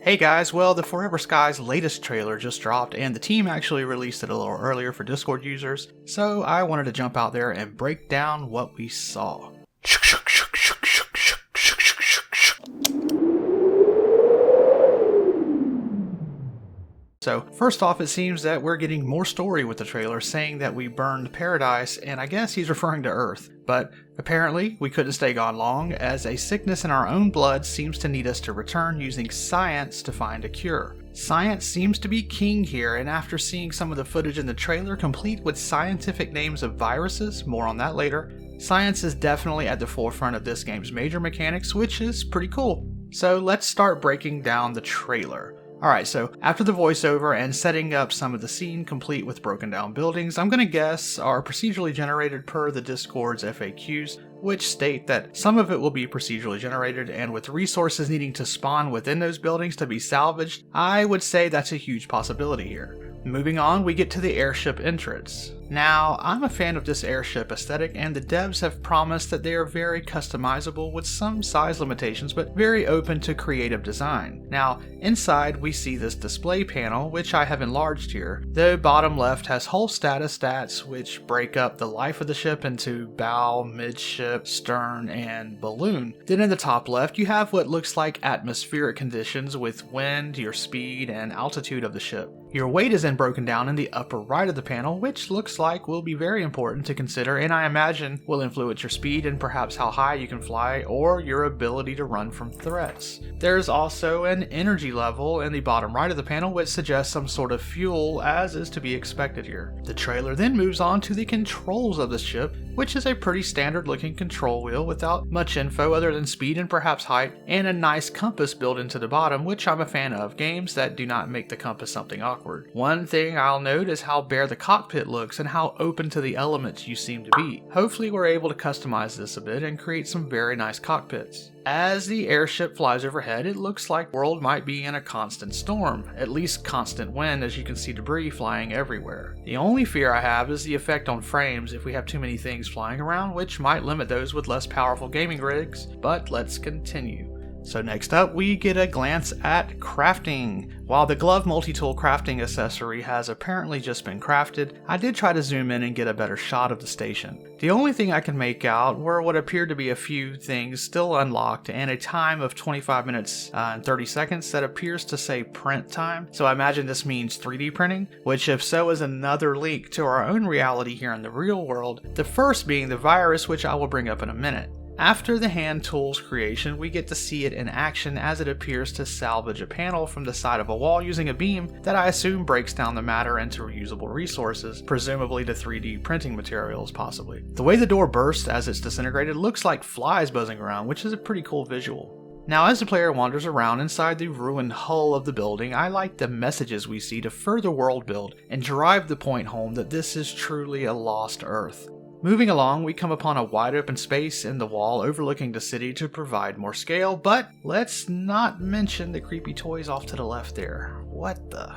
Hey guys, well, the Forever Skies latest trailer just dropped, and the team actually released it a little earlier for Discord users, so I wanted to jump out there and break down what we saw. So, first off, it seems that we're getting more story with the trailer, saying that we burned paradise, and I guess he's referring to Earth. But apparently, we couldn't stay gone long, as a sickness in our own blood seems to need us to return using science to find a cure. Science seems to be king here, and after seeing some of the footage in the trailer, complete with scientific names of viruses, more on that later, science is definitely at the forefront of this game's major mechanics, which is pretty cool. So let's start breaking down the trailer. Alright, so after the voiceover and setting up some of the scene complete with broken down buildings, I'm gonna guess are procedurally generated per the Discord's FAQs, which state that some of it will be procedurally generated, and with resources needing to spawn within those buildings to be salvaged, I would say that's a huge possibility here. Moving on, we get to the airship entrance. Now, I'm a fan of this airship aesthetic, and the devs have promised that they are very customizable with some size limitations, but very open to creative design. Now, inside we see this display panel, which I have enlarged here. The bottom left has hull status stats, which break up the life of the ship into bow, midship, stern, and balloon. Then in the top left, you have what looks like atmospheric conditions with wind, your speed, and altitude of the ship. Your weight is then broken down in the upper right of the panel, which looks like will be very important to consider, and I imagine will influence your speed and perhaps how high you can fly or your ability to run from threats. There's also an energy level in the bottom right of the panel, which suggests some sort of fuel, as is to be expected here. The trailer then moves on to the controls of the ship, which is a pretty standard looking control wheel without much info other than speed and perhaps height, and a nice compass built into the bottom, which I'm a fan of, games that do not make the compass something awkward. One thing I'll note is how bare the cockpit looks and how open to the elements you seem to be. Hopefully we're able to customize this a bit and create some very nice cockpits. As the airship flies overhead, it looks like the world might be in a constant storm, at least constant wind, as you can see debris flying everywhere. The only fear I have is the effect on frames if we have too many things flying around, which might limit those with less powerful gaming rigs, but let's continue. So next up, we get a glance at crafting. While the glove multi-tool crafting accessory has apparently just been crafted, I did try to zoom in and get a better shot of the station. The only thing I could make out were what appeared to be a few things still unlocked and a time of 25 minutes and 30 seconds that appears to say print time. So I imagine this means 3D printing, which if so is another link to our own reality here in the real world, the first being the virus, which I will bring up in a minute. After the hand tools creation, we get to see it in action as it appears to salvage a panel from the side of a wall using a beam that I assume breaks down the matter into reusable resources, presumably to 3D printing materials possibly. The way the door bursts as it's disintegrated looks like flies buzzing around, which is a pretty cool visual. Now as the player wanders around inside the ruined hull of the building, I like the messages we see to further world build and drive the point home that this is truly a lost Earth. Moving along, we come upon a wide open space in the wall overlooking the city to provide more scale, but let's not mention the creepy toys off to the left there. What the?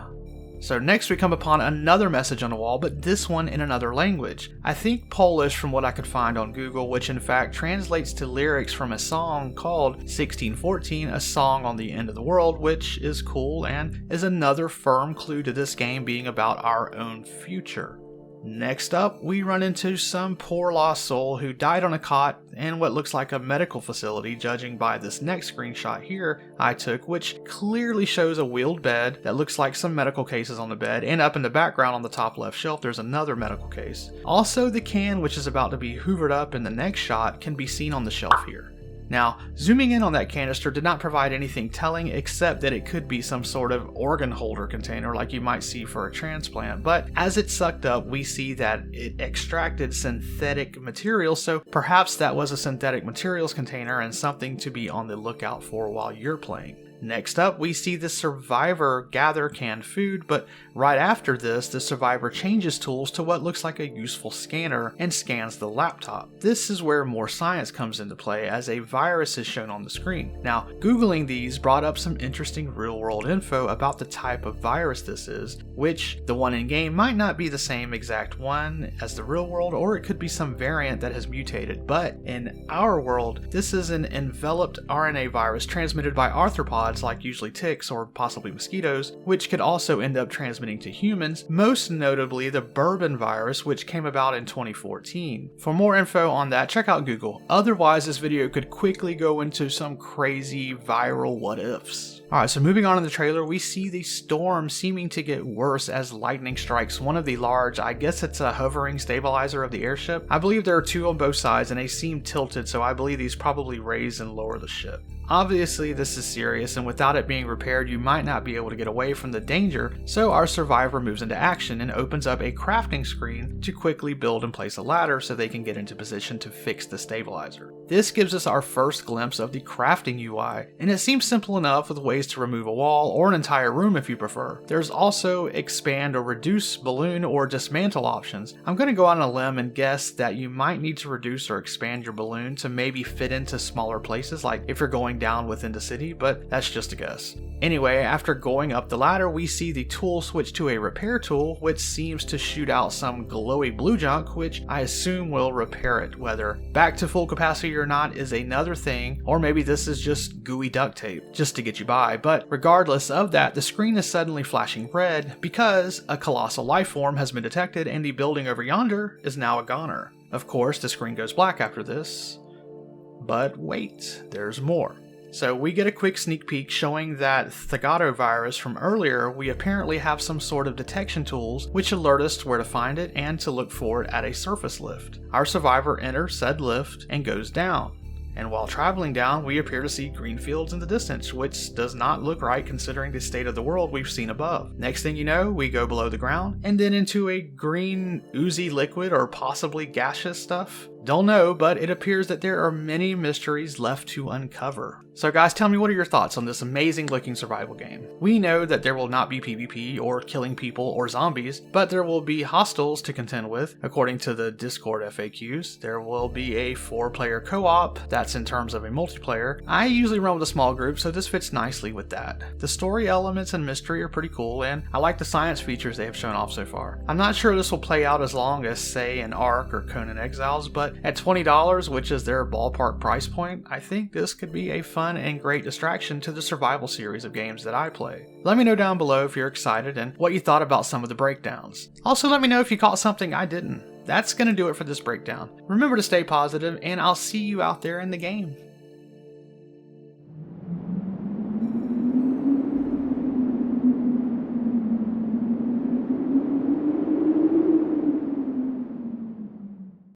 So next we come upon another message on the wall, but this one in another language. I think Polish from what I could find on Google, which in fact translates to lyrics from a song called 1614, a song on the end of the world, which is cool and is another firm clue to this game being about our own future. Next up, we run into some poor lost soul who died on a cot in what looks like a medical facility, judging by this next screenshot here I took, which clearly shows a wheeled bed that looks like some medical cases on the bed, and up in the background on the top left shelf there's another medical case. Also, the can, which is about to be hoovered up in the next shot, can be seen on the shelf here. Now, zooming in on that canister did not provide anything telling except that it could be some sort of organ holder container like you might see for a transplant, but as it sucked up we see that it extracted synthetic materials, so perhaps that was a synthetic materials container and something to be on the lookout for while you're playing. Next up, we see the survivor gather canned food, but right after this, the survivor changes tools to what looks like a useful scanner and scans the laptop. This is where more science comes into play as a virus is shown on the screen. Now, Googling these brought up some interesting real-world info about the type of virus this is, which the one in-game might not be the same exact one as the real world, or it could be some variant that has mutated, but in our world, this is an enveloped RNA virus transmitted by arthropods cephalopods like usually ticks or possibly mosquitoes, which could also end up transmitting to humans, most notably the bourbon virus, which came about in 2014. For more info on that, check out Google. Otherwise, this video could quickly go into some crazy viral what-ifs. Alright, so moving on in the trailer, we see the storm seeming to get worse as lightning strikes one of the large, I guess it's a hovering stabilizer of the airship. I believe there are two on both sides and they seem tilted, so I believe these probably raise and lower the ship. Obviously this is serious, and without it being repaired you might not be able to get away from the danger, so our survivor moves into action and opens up a crafting screen to quickly build and place a ladder so they can get into position to fix the stabilizer. This gives us our first glimpse of the crafting UI, and it seems simple enough with ways to remove a wall or an entire room if you prefer. There's also expand or reduce balloon or dismantle options. I'm going to go out on a limb and guess that you might need to reduce or expand your balloon to maybe fit into smaller places, like if you're going down within the city, but that's just a guess. Anyway, after going up the ladder, we see the tool switch to a repair tool, which seems to shoot out some glowy blue junk, which I assume will repair it. Whether back to full capacity or not is another thing, or maybe this is just gooey duct tape, just to get you by. But regardless of that, the screen is suddenly flashing red because a colossal life form has been detected and the building over yonder is now a goner. Of course, the screen goes black after this. But wait, there's more. So we get a quick sneak peek showing that Thagato virus from earlier. We apparently have some sort of detection tools which alert us to where to find it and to look for it at a surface lift. Our survivor enters said lift and goes down. And while traveling down, we appear to see green fields in the distance, which does not look right considering the state of the world we've seen above. Next thing you know, we go below the ground and then into a green oozy liquid or possibly gaseous stuff. Don't know, but it appears that there are many mysteries left to uncover. So guys, tell me, what are your thoughts on this amazing looking survival game? We know that there will not be PvP or killing people or zombies, but there will be hostiles to contend with. According to the Discord FAQs, there will be a 4-player co-op, that's in terms of a multiplayer. I usually run with a small group, so this fits nicely with that. The story elements and mystery are pretty cool, and I like the science features they have shown off so far. I'm not sure this will play out as long as, say, an Ark or Conan Exiles, but at $20, which is their ballpark price point, I think this could be a fun and great distraction to the survival series of games that I play. Let me know down below if you're excited and what you thought about some of the breakdowns. Also, let me know if you caught something I didn't. That's going to do it for this breakdown. Remember to stay positive, and I'll see you out there in the game.